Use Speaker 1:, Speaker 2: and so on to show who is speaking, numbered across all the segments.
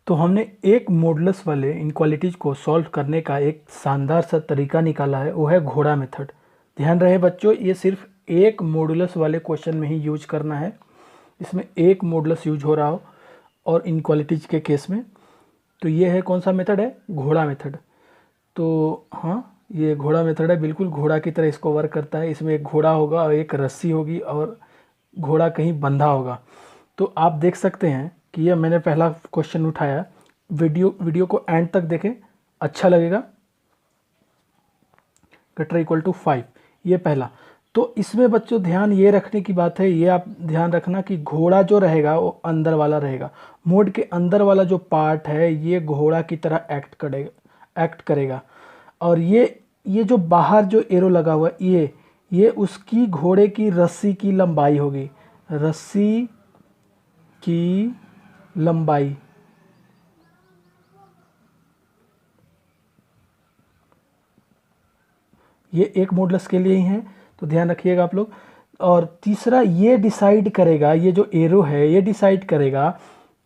Speaker 1: तो हमने एक मॉडुलस वाले इनक्वालिटीज को सॉल्व करने का एक शानदार सा तरीका निकाला है, वो है घोड़ा मेथड। ध्यान रहे बच्चों, ये सिर्फ एक मॉडुलस वाले क्वेश्चन में ही यूज करना है, इसमें एक मॉडुलस यूज हो रहा हो और इनक्वालिटीज के केस में। तो ये है कौन सा मेथड है? घोड़ा मेथड। तो हाँ, ये घोड़ा मेथड है, बिल्कुल घोड़ा की तरह इसको वर्क करता है। इसमें एक घोड़ा होगा और एक रस्सी होगी और घोड़ा कहीं बंधा होगा। तो आप देख सकते हैं कि ये मैंने पहला क्वेश्चन उठाया। वीडियो को एंड तक देखें, अच्छा लगेगा। कटर इक्वल टू 5, ये पहला। तो इसमें बच्चों ध्यान ये रखने की बात है, ये आप ध्यान रखना कि घोड़ा जो रहेगा वो अंदर वाला रहेगा। मोड के अंदर वाला जो पार्ट है ये घोड़ा की तरह एक्ट करेगा। और ये जो बाहर जो एरो लगा हुआ है ये उसकी घोड़े की रस्सी की लंबाई होगी। रस्सी की लंबाई, ये एक मॉडुलस के लिए ही है, तो ध्यान रखिएगा आप लोग। और तीसरा ये डिसाइड करेगा, ये जो एरो है ये डिसाइड करेगा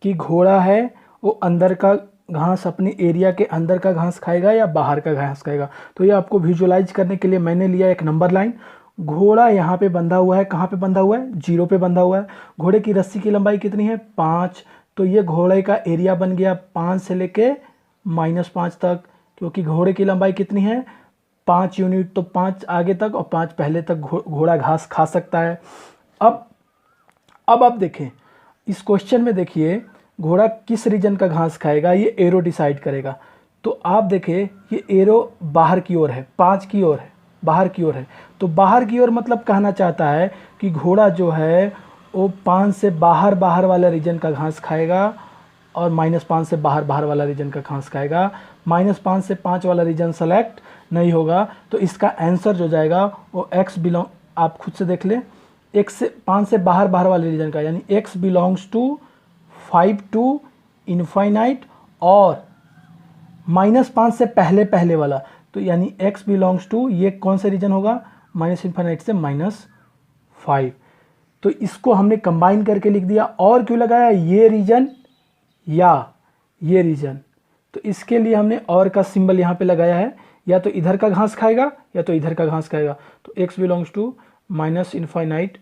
Speaker 1: कि घोड़ा है वो अंदर का घास, अपने एरिया के अंदर का घास खाएगा या बाहर का घास खाएगा। तो ये आपको विजुअलाइज करने के लिए मैंने लिया एक नंबर लाइन। घोड़ा यहाँ पे बंधा हुआ है, कहाँ पे बंधा हुआ है? 0 पे बंधा हुआ है। घोड़े की रस्सी की लंबाई कितनी है? 5। तो ये घोड़े का एरिया बन गया 5 से लेके -5 तक, क्योंकि घोड़े की लंबाई कितनी है? 5 यूनिट। तो 5 आगे तक और 5 पहले तक घोड़ा घास खा सकता है। अब आप देखें इस क्वेश्चन में, देखिए घोड़ा किस रीजन का घास खाएगा ये एरो डिसाइड करेगा। तो आप देखें ये एरो बाहर की ओर है, 5 की ओर है, बाहर की ओर है। तो बाहर की ओर मतलब कहना चाहता है कि घोड़ा जो है वो 5 से बाहर वाला रीजन का घास खाएगा और -5 से बाहर वाला रीजन का घास खाएगा। -5 से 5 वाला रीजन सेलेक्ट नहीं होगा। तो इसका आंसर जो जाएगा वो x बिलोंग, आप खुद से देख लें, x से 5 से बाहर वाले रीजन का, यानी x belongs to 5 to infinite, और -5 से पहले वाला, तो यानी x बिलोंग्स टू, ये कौन सा रीजन होगा? -इनफाइनाइट से -5। तो इसको हमने कंबाइन करके लिख दिया। और क्यों लगाया? ये रीजन या ये रीजन। तो इसके लिए हमने और का सिंबल यहाँ पे लगाया है, या तो इधर का घास खाएगा या तो इधर का घास खाएगा। तो x belongs to -infinite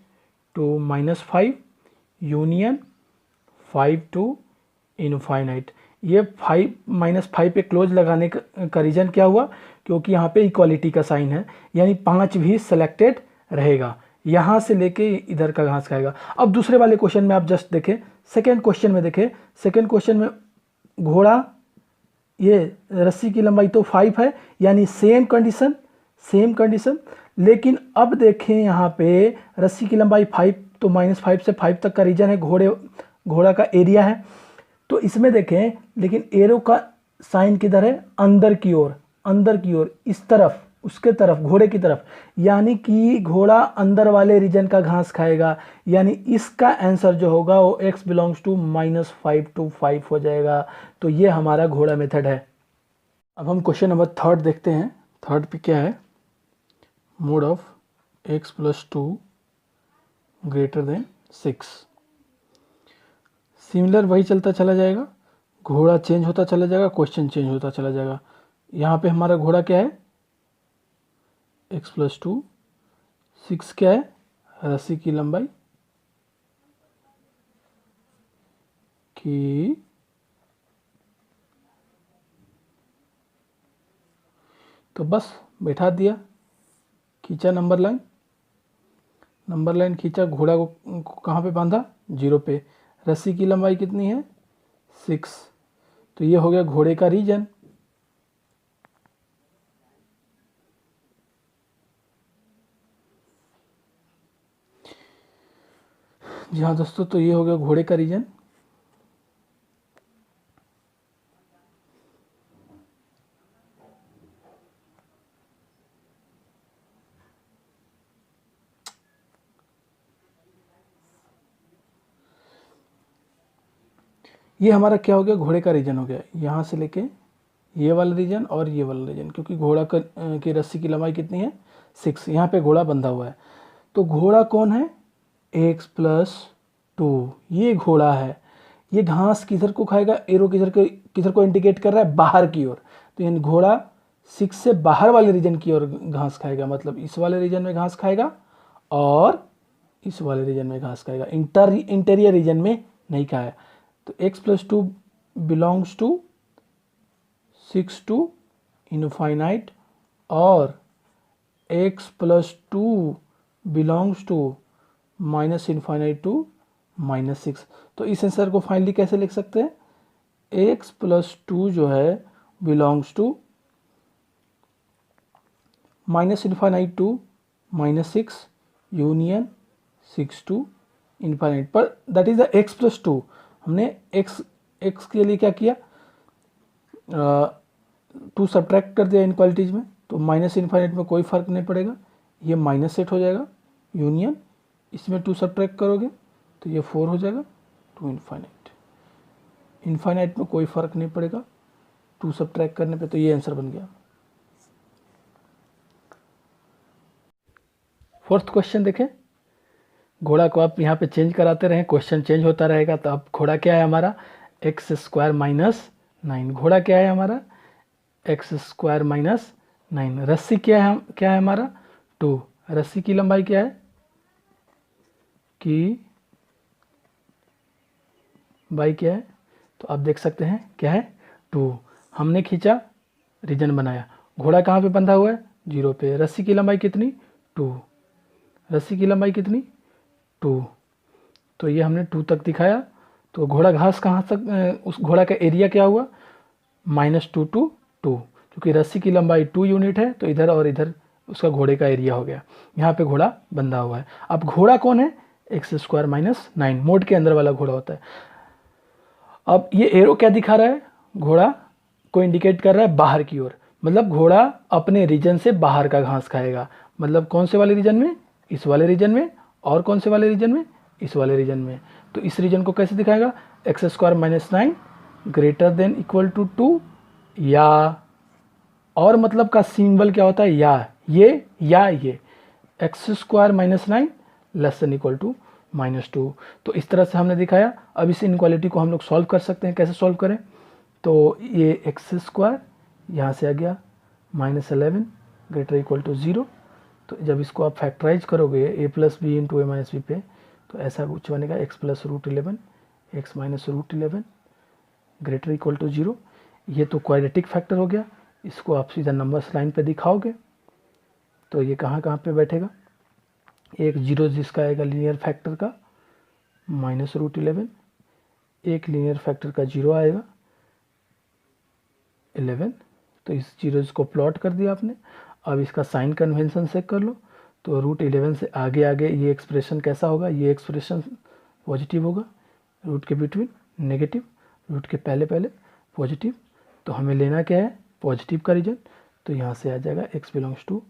Speaker 1: to -5 union 5 to infinite. ये 5 -5 पे क्लोज लगाने का रीजन क्या हुआ? क्योंकि यहाँ पे इक्वालिटी का साइन है, यानी 5 भी सिलेक्टेड रहेगा। यहाँ से लेके इधर का घास खाएगा। अब दूसरे वाले क्वेश्चन में आप जस्ट देखें, सेकेंड क्वेश्चन में देखें। सेकेंड क्वेश्चन में घोड़ा, ये रस्सी की लंबाई तो 5 है, यानी सेम कंडीशन। लेकिन अब देखें यहाँ पे रस्सी की लंबाई 5, तो -5 से 5 तक का रीजन है, घोड़ा का एरिया है। तो इसमें देखें, लेकिन एरो का साइन किधर है? अंदर की ओर, इस तरफ, उसके तरफ, घोड़े की तरफ, यानी कि घोड़ा अंदर वाले रीजन का घास खाएगा। यानी इसका आंसर जो होगा वो x बिलोंग्स टू -5 टू 5 हो जाएगा। तो ये हमारा घोड़ा मेथड है। अब हम क्वेश्चन नंबर 3 देखते हैं। थर्ड पे क्या है? Mode of x + 2 > 6। सिमिलर वही चलता चला जाएगा, घोड़ा चेंज होता चला जाएगा, क्वेश्चन चेंज होता चला जाएगा। यहाँ पे हमारा घोड़ा क्या है? x + 2, 6 क्या है? रस्सी की लंबाई की, तो बस बैठा दिया, खींचा नंबर लाइन खींचा, घोड़ा को कहाँ पे बांधा? 0 पे। रस्सी की लंबाई कितनी है? 6। तो ये हो गया घोड़े का रीजन। जी हाँ दोस्तों, तो ये हो गया घोड़े का रीजन। ये हमारा क्या हो गया? घोड़े का रीजन हो गया, यहाँ से लेके ये वाला रीजन और ये वाला रीजन, क्योंकि घोड़ा की रस्सी की लंबाई कितनी है? 6। यहाँ पे घोड़ा बंधा हुआ है। तो घोड़ा कौन है? x + 2, ये घोड़ा है। ये घास किधर को खाएगा, एरो किधर को इंडिकेट कर रहा है, बाहर की ओर। तो यानी घोड़ा 6 से बाहर वाले रीजन की ओर घास खाएगा, मतलब इस वाले रीजन में घास खाएगा और इस वाले रीजन में घास खाएगा, इंटीरियर रीजन में नहीं खाएगा। तो x+2 belongs to 6 to infinite और x+2 belongs to -infinite to -6। तो इस आंसर को फाइनली कैसे लिख सकते हैं, x+2 जो है belongs to -infinite to -6 union 6 to infinite. पर दैट इज द x+2। हमने x के लिए क्या किया, 2 सब्ट्रैक्ट कर दिया इनक्वालिटीज में, तो -इनफाइनाइट में कोई फर्क नहीं पड़ेगा, ये माइनस सेट हो जाएगा, यूनियन इसमें 2 सब्ट्रैक्ट करोगे तो ये 4 हो जाएगा, टू इनफाइनाइट। इनफाइनाइट में कोई फर्क नहीं पड़ेगा 2 सब्ट्रैक्ट करने पे, तो ये आंसर बन गया। फोर्थ क्वेश्चन देखें, घोड़ा को आप यहाँ पे चेंज कराते रहें, क्वेश्चन चेंज होता रहेगा। तो अब घोड़ा क्या है हमारा, x² - 9। घोड़ा क्या है हमारा, x² - 9। रस्सी क्या है हमारा, 2। रस्सी की लंबाई क्या है, की बाई क्या है, तो आप देख सकते हैं क्या है, 2। हमने खींचा, रीजन बनाया, घोड़ा कहाँ पे बंधा हुआ है, 0 पे। रस्सी की लंबाई कितनी, 2। रस्सी की लंबाई कितनी, 2। तो ये हमने 2 तक दिखाया। तो घोड़ा घास कहाँ तक, उस घोड़ा का एरिया क्या हुआ, -2 to 2। क्योंकि रस्सी की लंबाई 2 यूनिट है, तो इधर और इधर उसका घोड़े का एरिया हो गया। यहाँ पे घोड़ा बंधा हुआ है। अब घोड़ा कौन है, x² - 9 मोड के अंदर वाला घोड़ा होता है। अब ये एरो क्या दिखा रहा है, घोड़ा को इंडिकेट कर रहा है बाहर की ओर, मतलब घोड़ा अपने रीजन से बाहर का घास खाएगा। मतलब कौन से वाले रीजन में, इस वाले रीजन में, और कौन से वाले रीजन में, इस वाले रीजन में। तो इस रीजन को कैसे दिखाएगा, x² - 9 greater than equal to 2, या और मतलब का सिंबल क्या होता है, या ये x² - 9 less than equal to -2। तो इस तरह से हमने दिखाया। अब इस इनक्वालिटी को हम लोग सॉल्व कर सकते हैं। कैसे सॉल्व करें, तो ये x² यहाँ से आ गया -11 ग्रेटर इक्वल टू 0। तो जब इसको आप फैक्टराइज करोगे a+b इंटू a-b पे, तो ऐसा कुछ बनेगा, x+√11 x -√11 greater equal to 0। ये तो क्वाड्रेटिक फैक्टर हो गया। इसको आप सीधा नंबर्स लाइन पे दिखाओगे तो ये कहाँ पे बैठेगा, एक 0 जिसका आएगा लीनियर फैक्टर का -√11, एक लीनियर फैक्टर का 0 आएगा 11। तो इस 0 को प्लॉट कर दिया आपने। अब इसका साइन कन्वेंशन से कर लो, तो √11 से आगे ये एक्सप्रेशन कैसा होगा, ये एक्सप्रेशन पॉजिटिव होगा, रूट के बिटवीन नेगेटिव, रूट के पहले पॉजिटिव। तो हमें लेना क्या है, पॉजिटिव का रीजन। तो यहाँ से आ जाएगा x belongs to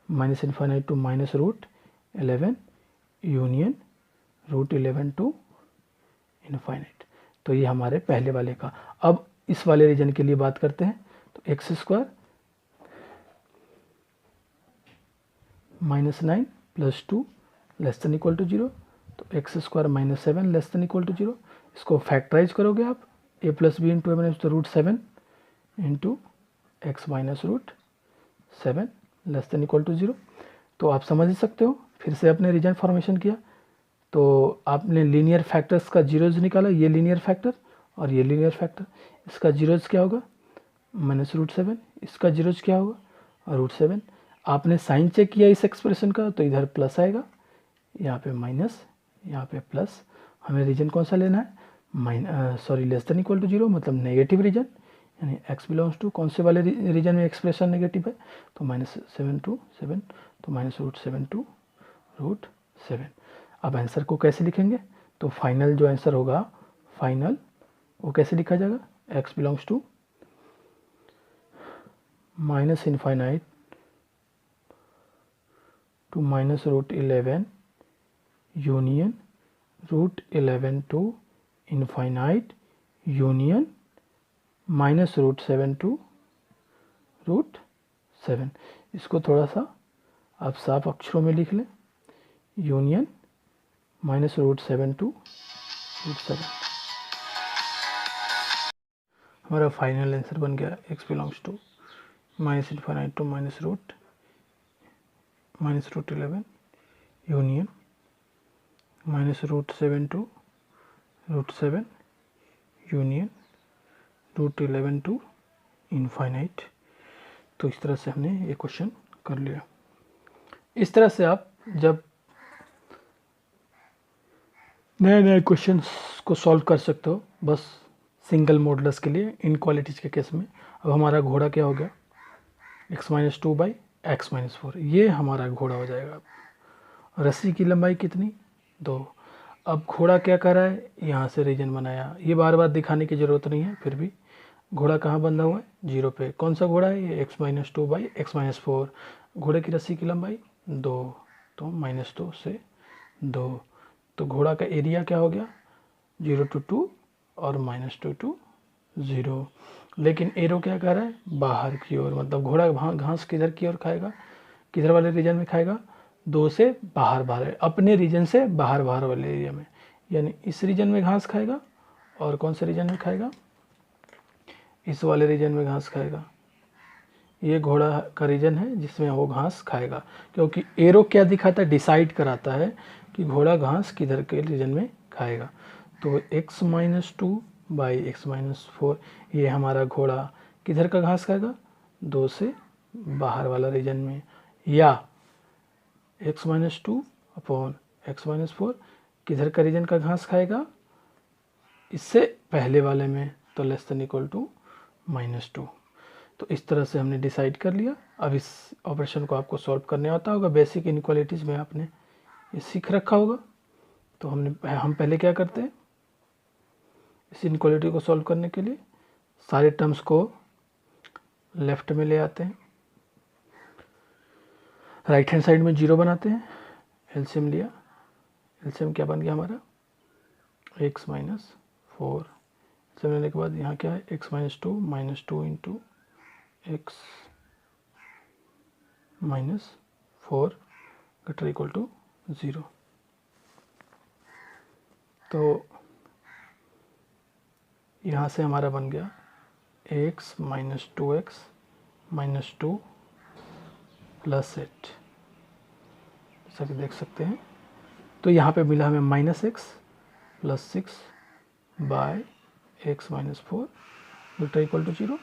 Speaker 1: -infinite to -√11 union √11 to infinite. तो ये हमारे पहले वाले का। अब इस वाले रीजन के लिए बात करते हैं। तो x² - 9 + 2 less than equal to 0। तो x² - 7 less than equal to 0। इसको फैक्टराइज करोगे आप, a+b into a - √7 into x -√7 less than equal to 0। तो आप समझ ही सकते हो, फिर से अपने रीजन फॉर्मेशन किया। तो आपने लीनियर फैक्टर्स का 0 निकाला, ये लीनियर फैक्टर और ये लीनियर फैक्टर। इसका 0 क्या होगा, -√7, इसका 0 क्या होगा, √7। आपने साइन चेक किया इस एक्सप्रेशन का, तो इधर प्लस आएगा, यहाँ पे माइनस, यहाँ पे प्लस। हमें रीजन कौन सा लेना है, लेस देन इक्वल टू 0, मतलब नेगेटिव रीजन, यानी x बिलोंग्स टू कौन से वाले रीजन में एक्सप्रेशन नेगेटिव है, तो -7 to 7, तो -√7 to √7। अब आंसर को कैसे लिखेंगे, तो फाइनल जो आंसर होगा, फाइनल वो कैसे लिखा जाएगा, x belongs to -infinite to -√11 union √11 to infinite union -√7 to √7। इसको थोड़ा सा आप साफ अक्षरों में लिख लें, यूनियन -√7 टू √7। हमारा फाइनल आंसर बन गया x belongs to minus infinite to minus root 11 union minus root 7 to root 7 union root 11 to infinite. तो इस तरह से हमने ये क्वेश्चन कर लिया। इस तरह से आप जब नए नए क्वेश्चंस को सॉल्व कर सकते हो, बस सिंगल मॉडुलस के लिए इनक्वालिटीज के केस में। अब हमारा घोड़ा क्या हो गया, x-2/x-4, ये हमारा घोड़ा हो जाएगा। रस्सी की लंबाई कितनी, 2। अब घोड़ा क्या कर रहा है, यहाँ से रीजन बनाया, ये बार बार दिखाने की ज़रूरत नहीं है, फिर भी घोड़ा कहाँ बंधा हुआ है, 0 पे। कौन सा घोड़ा है ये, x-2/x-4। घोड़े की रस्सी की लंबाई 2, तो -2 से 2। तो घोड़ा का एरिया क्या हो गया, 0 to 2 और -2 to 0। लेकिन एरो क्या कर रहा है, बाहर की ओर, मतलब घोड़ा घास किधर की ओर खाएगा, किधर वाले रीजन में खाएगा, 2 से बाहर अपने रीजन से बाहर वाले एरिया में, यानी इस रीजन में घास खाएगा। और कौन से रीजन में खाएगा, इस वाले रीजन में घास खाएगा। ये घोड़ा का रीजन है जिसमें वो घास खाएगा, क्योंकि एरो क्या दिखाता है, डिसाइड कराता है कि घोड़ा घास किधर के रीजन में खाएगा। तो x-2/x-4 ये हमारा घोड़ा किधर का घास खाएगा, 2 से बाहर वाला रीजन में, या x-2/x-4 किधर का रीजन का घास खाएगा, इससे पहले वाले में, तो < -2। तो इस तरह से हमने डिसाइड कर लिया। अब इस ऑपरेशन को आपको सॉल्व करने आता होगा, बेसिक इनक्वालिटीज़ में आपने ये सीख रखा होगा। तो हम पहले क्या करते हैं, इस इनक्वालिटी को सॉल्व करने के लिए सारे टर्म्स को लेफ्ट में ले आते हैं, राइट हैंड साइड में 0 बनाते हैं, एलसीएम लिया, एलसीएम क्या बन गया हमारा, x-4। एलसीएम लेने के बाद यहाँ क्या है, x-2 -2 into x-4 greater equal to 0। तो यहाँ से हमारा बन गया x - 2x - 2 + 8, जैसा कि देख सकते हैं। तो यहाँ पे मिला हमें -x + 6/x-4 greater equal to 0।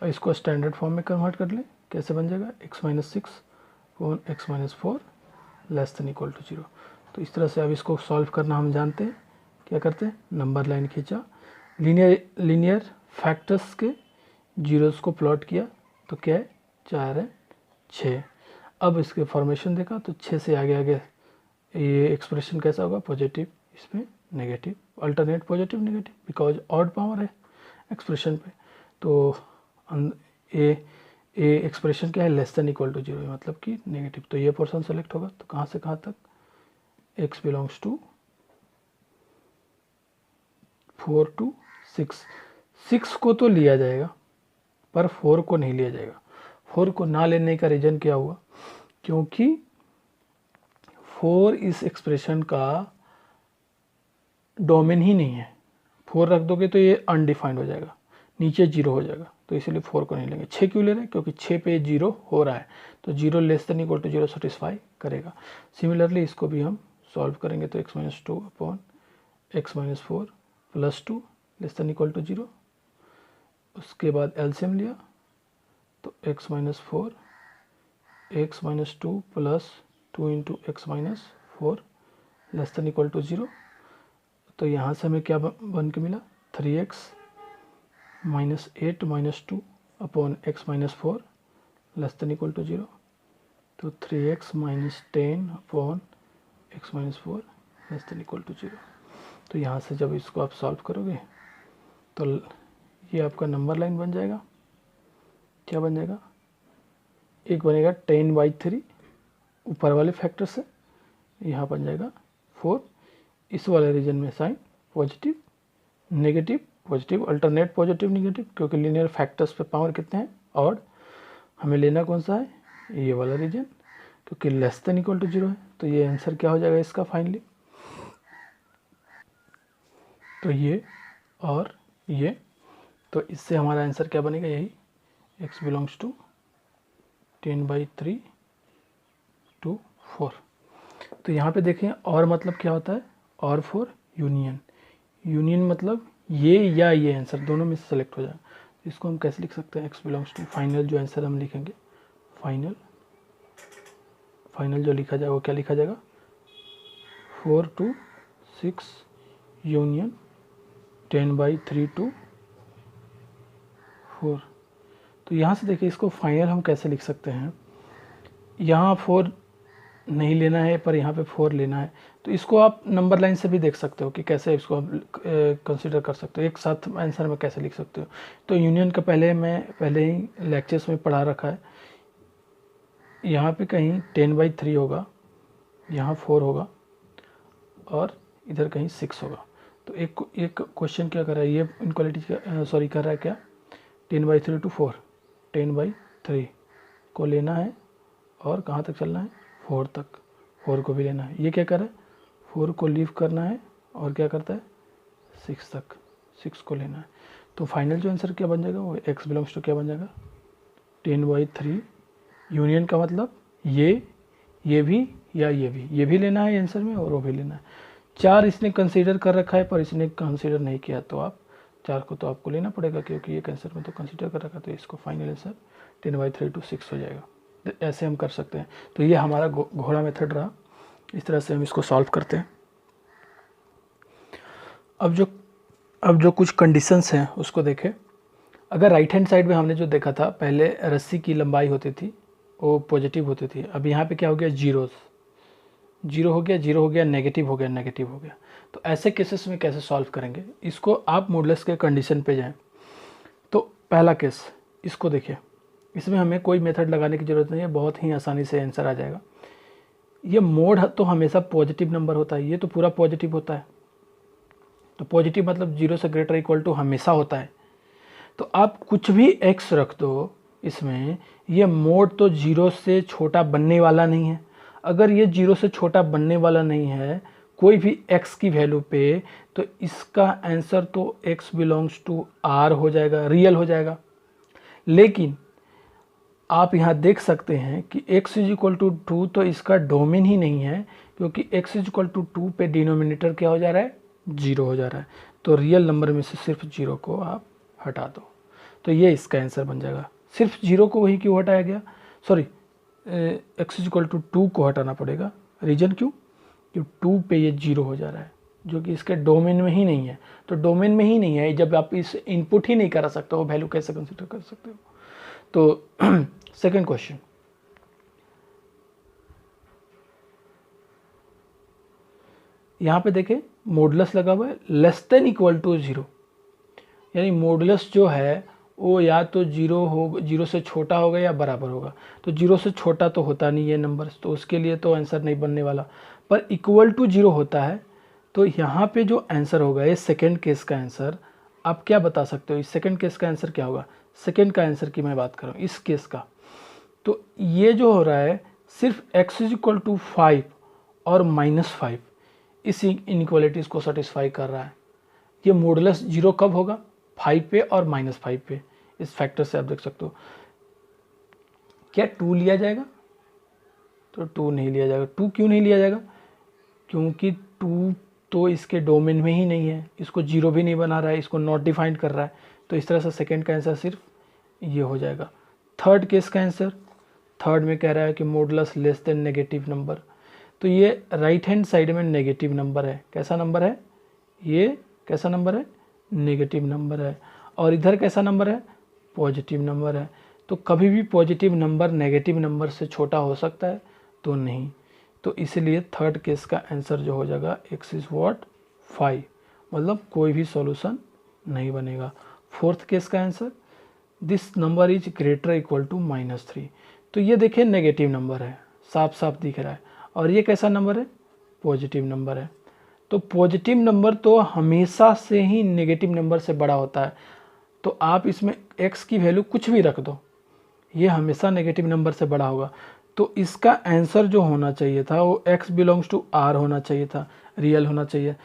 Speaker 1: और इसको स्टैंडर्ड फॉर्म में कन्वर्ट कर लें, कैसे बन जाएगा, x - 6 x-4 < = 0। तो इस तरह से अब इसको सॉल्व करना हम जानते हैं। क्या करते हैं, नंबर लाइन खींचा, लीनियर फैक्टर्स के जीरोस को प्लॉट किया, तो क्या है, 4 है 6। अब इसके फॉर्मेशन देखा तो 6 से आगे ये एक्सप्रेशन कैसा होगा, पॉजिटिव, इसमें negative, alternate positive negative, because odd power है एक्सप्रेशन पे। तो ए एक्सप्रेशन क्या है, < = 0, मतलब कि नेगेटिव। तो ये पोर्शन सेलेक्ट होगा। तो कहाँ से कहाँ तक, x बिलोंग्स टू 4 to 6। 6 को तो लिया जाएगा पर 4 को नहीं लिया जाएगा। 4 को ना लेने का रीज़न क्या हुआ, क्योंकि 4 इस एक्सप्रेशन का डोमेन ही नहीं है। 4 रख दोगे तो ये अनडिफाइंड हो जाएगा, नीचे 0 हो जाएगा, तो इसीलिए 4 को नहीं लेंगे। 6 क्यों ले रहे हैं, क्योंकि 6 पे 0 हो रहा है, तो 0 < = 0 सेटिस्फाई करेगा। सिमिलरली इसको भी हम सॉल्व करेंगे, तो x - 2/x-4 + 2 < = 0। उसके बाद एलसीएम लिया, तो x - 4 x - 2 + 2 इंटू x-4 < = 0। तो यहाँ से हमें क्या बन के मिला, 3x - 8 - 2 x-4 < = 0। तो 3x - 10 x-4 < <= 0। तो यहाँ से जब इसको आप सॉल्व करोगे तो ये आपका नंबर लाइन बन जाएगा। क्या बन जाएगा, एक बनेगा 10/3 ऊपर वाले फैक्टर से, यहाँ बन जाएगा 4, इस वाले रीजन में sign positive negative positive, alternate positive negative, क्योंकि लीनियर फैक्टर्स पे पावर कितने हैं, और हमें लेना कौन सा है, ये वाला रीजन, क्योंकि < = 0 है। तो ये आंसर क्या हो जाएगा इसका फाइनली, तो ये और ये, तो इससे हमारा आंसर क्या बनेगा, यही x बिलोंग्स टू 10/3 to 4। तो यहाँ पे देखें और मतलब क्या होता है, और फॉर यूनियन, यूनियन मतलब ये या ये आंसर दोनों में से सेलेक्ट हो जाए। तो इसको हम कैसे लिख सकते हैं, x बिलोंग्स टू, फाइनल जो आंसर हम लिखेंगे, फाइनल जो लिखा जाएगा वो क्या लिखा जाएगा, 4 to 6 यूनियन 10/3 to 4। तो यहाँ से देखिए इसको फाइनल हम कैसे लिख सकते हैं, यहाँ 4 नहीं लेना है पर यहाँ पे 4 लेना है, तो इसको आप नंबर लाइन से भी देख सकते हो कि कैसे इसको आप कंसिडर कर सकते हो, एक साथ आंसर में कैसे लिख सकते हो। तो यूनियन का पहले ही लेक्चर्स में पढ़ा रखा है, यहाँ पे कहीं 10/3 होगा, यहाँ 4 होगा और इधर कहीं 6 होगा। तो एक क्वेश्चन क्या कर रहा है, ये इनक्वालिटी कर रहा है क्या, 10/3 to 4, 10/3 को लेना है और कहाँ तक चलना है, 4 तक, 4 को भी लेना है। ये क्या कर रहा है, 4 को लीव करना है और क्या करता है, 6 तक, 6 को लेना है। तो फाइनल जो आंसर क्या बन जाएगा, वो x बिलोंग्स टू क्या बन जाएगा, 10/3 यूनियन का मतलब ये भी या ये भी लेना है आंसर में और वो भी लेना है। 4 इसने कंसीडर कर रखा है पर इसने कंसीडर नहीं किया, तो आप 4 को तो आपको लेना पड़ेगा क्योंकि ये आंसर में तो कंसीडर कर रखा है, तो इसको फाइनल आंसर 10/3 to 6 हो जाएगा। तो ऐसे हम कर सकते हैं। तो ये हमारा घोड़ा मेथड रहा, इस तरह से हम इसको सॉल्व करते हैं। अब जो कुछ कंडीशंस हैं उसको देखें। अगर राइट हैंड साइड में हमने जो देखा था, पहले रस्सी की लंबाई होती थी वो पॉजिटिव होती थी, अब यहाँ पे क्या हो गया, जीरो हो गया, नेगेटिव हो गया। तो ऐसे केसेस में कैसे सॉल्व करेंगे इसको, आप मॉडुलस के कंडीशन पे जाएं। तो पहला केस, इसको देखिए, इसमें हमें कोई मेथड लगाने की ज़रूरत नहीं है, बहुत ही आसानी से आंसर आ जाएगा। ये मोड तो हमेशा पॉजिटिव नंबर होता है, ये तो पूरा पॉजिटिव होता है, तो पॉजिटिव मतलब 0 से ग्रेटर इक्वल टू हमेशा होता है। तो आप कुछ भी x रख दो इसमें, ये मोड तो 0 से छोटा बनने वाला नहीं है। अगर ये 0 से छोटा बनने वाला नहीं है कोई भी x की वैल्यू पे, तो इसका आंसर तो x बिलोंग्स टू r हो जाएगा, रियल हो जाएगा। लेकिन आप यहाँ देख सकते हैं कि x इज इक्वल टू 2 तो इसका डोमेन ही नहीं है, क्योंकि x इज इक्वल टू 2 पे डिनोमिनेटर क्या हो जा रहा है, 0 हो जा रहा है। तो रियल नंबर में से सिर्फ 0 को आप हटा दो, तो ये इसका आंसर बन जाएगा। सिर्फ 0 को वही क्यों हटाया गया, sorry x is equal to 2 को हटाना पड़ेगा, रीजन क्यों, कि 2 पे ये 0 हो जा रहा है जो कि इसके डोमेन में ही नहीं है। तो डोमेन में ही नहीं है, जब आप इस इनपुट ही नहीं कर सकते हो, वैल्यू कैसे कंसिडर कर सकते हो। तो सेकंड क्वेश्चन, यहाँ पे देखें मॉडुलस लगा हुआ है लेस देन इक्वल टू 0, यानी मॉडुलस जो है वो या तो 0 से छोटा होगा या बराबर होगा। तो 0 से छोटा तो होता नहीं है नंबर, तो उसके लिए तो आंसर नहीं बनने वाला, पर इक्वल टू 0 होता है। तो यहाँ पे जो आंसर होगा, ये सेकेंड केस का आंसर, आप क्या बता सकते हो इस सेकेंड केस का आंसर क्या होगा। सेकेंड का आंसर की मैं बात कर रहा हूँ इस केस का, तो ये जो हो रहा है सिर्फ x इज इक्वल टू 5 और -5 इस इनइक्वालिटीज़ को सेटिस्फाई कर रहा है। ये मॉडुलस 0 कब होगा, 5 पे और -5 पे। इस फैक्टर से आप देख सकते हो। क्या 2 लिया जाएगा, तो 2 नहीं लिया जाएगा। 2 क्यों नहीं लिया जाएगा, क्योंकि 2 तो इसके डोमेन में ही नहीं है, इसको 0 भी नहीं बना रहा है, इसको नॉट डिफाइंड कर रहा है। तो इस तरह से सेकेंड का आंसर सिर्फ ये हो जाएगा। थर्ड केस का आंसर, थर्ड में कह रहा है कि modulus less than negative number, तो ये राइट हैंड साइड में नेगेटिव नंबर है। कैसा नंबर है, ये कैसा नंबर है, नेगेटिव नंबर है। और इधर कैसा नंबर है, पॉजिटिव नंबर है। तो कभी भी पॉजिटिव नंबर नेगेटिव नंबर से छोटा हो सकता है, तो नहीं। तो इसलिए थर्ड केस का आंसर जो हो जाएगा x इज़ व्हाट 5, मतलब कोई भी सॉल्यूशन नहीं बनेगा। फोर्थ केस का answer, this number is greater equal to -3, तो ये देखिए नेगेटिव नंबर है, साफ साफ दिख रहा है। और ये कैसा नंबर है, पॉजिटिव नंबर है। तो पॉजिटिव नंबर तो हमेशा से ही नेगेटिव नंबर से बड़ा होता है। तो आप इसमें x की वैल्यू कुछ भी रख दो, ये हमेशा नेगेटिव नंबर से बड़ा होगा। तो इसका आंसर जो होना चाहिए था वो x बिलोंग्स टू r होना चाहिए था, रियल होना चाहिए।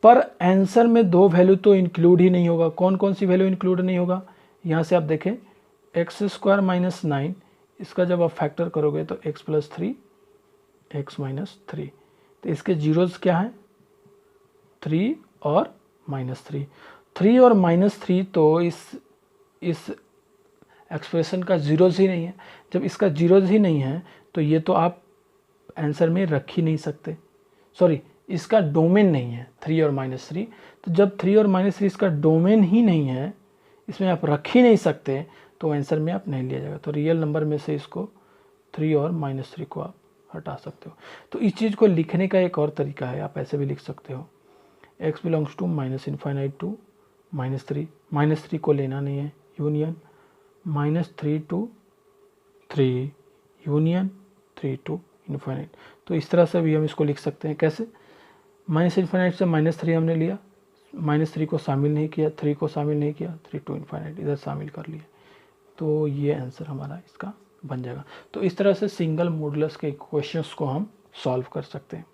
Speaker 1: पर आंसर में 2 वैल्यू तो इंक्लूड ही नहीं होगा। कौन कौन सी वैल्यू इंक्लूड नहीं होगा, यहाँ से आप देखें x² - 9, इसका जब आप फैक्टर करोगे तो x + 3 x - 3, तो इसके जीरोज़ क्या हैं 3 और -3। 3 और -3 तो इस एक्सप्रेशन का जीरोज़ ही नहीं है। जब इसका जीरोज़ ही नहीं है तो ये तो आप आंसर में रख ही नहीं सकते, सॉरी इसका डोमेन नहीं है 3 और -3। तो जब 3 और -3 इसका डोमेन ही नहीं है, इसमें आप रख ही नहीं सकते, तो आंसर में आप नहीं लिया जाएगा। तो रियल नंबर में से इसको 3 और -3 को आप हटा सकते हो। तो इस चीज़ को लिखने का एक और तरीका है, आप ऐसे भी लिख सकते हो x बिलोंग्स टू -∞ टू -3, -3 को लेना नहीं है, यूनियन -3 to 3 यूनियन 3 to ∞। तो इस तरह से भी हम इसको लिख सकते हैं। कैसे, -∞ से -3 हमने लिया, -3 को शामिल नहीं किया, 3 को शामिल नहीं किया, 3 to ∞ इधर शामिल कर लिया, तो ये आंसर हमारा इसका बन जाएगा। तो इस तरह से सिंगल मॉडुलस के क्वेश्चंस को हम सॉल्व कर सकते हैं।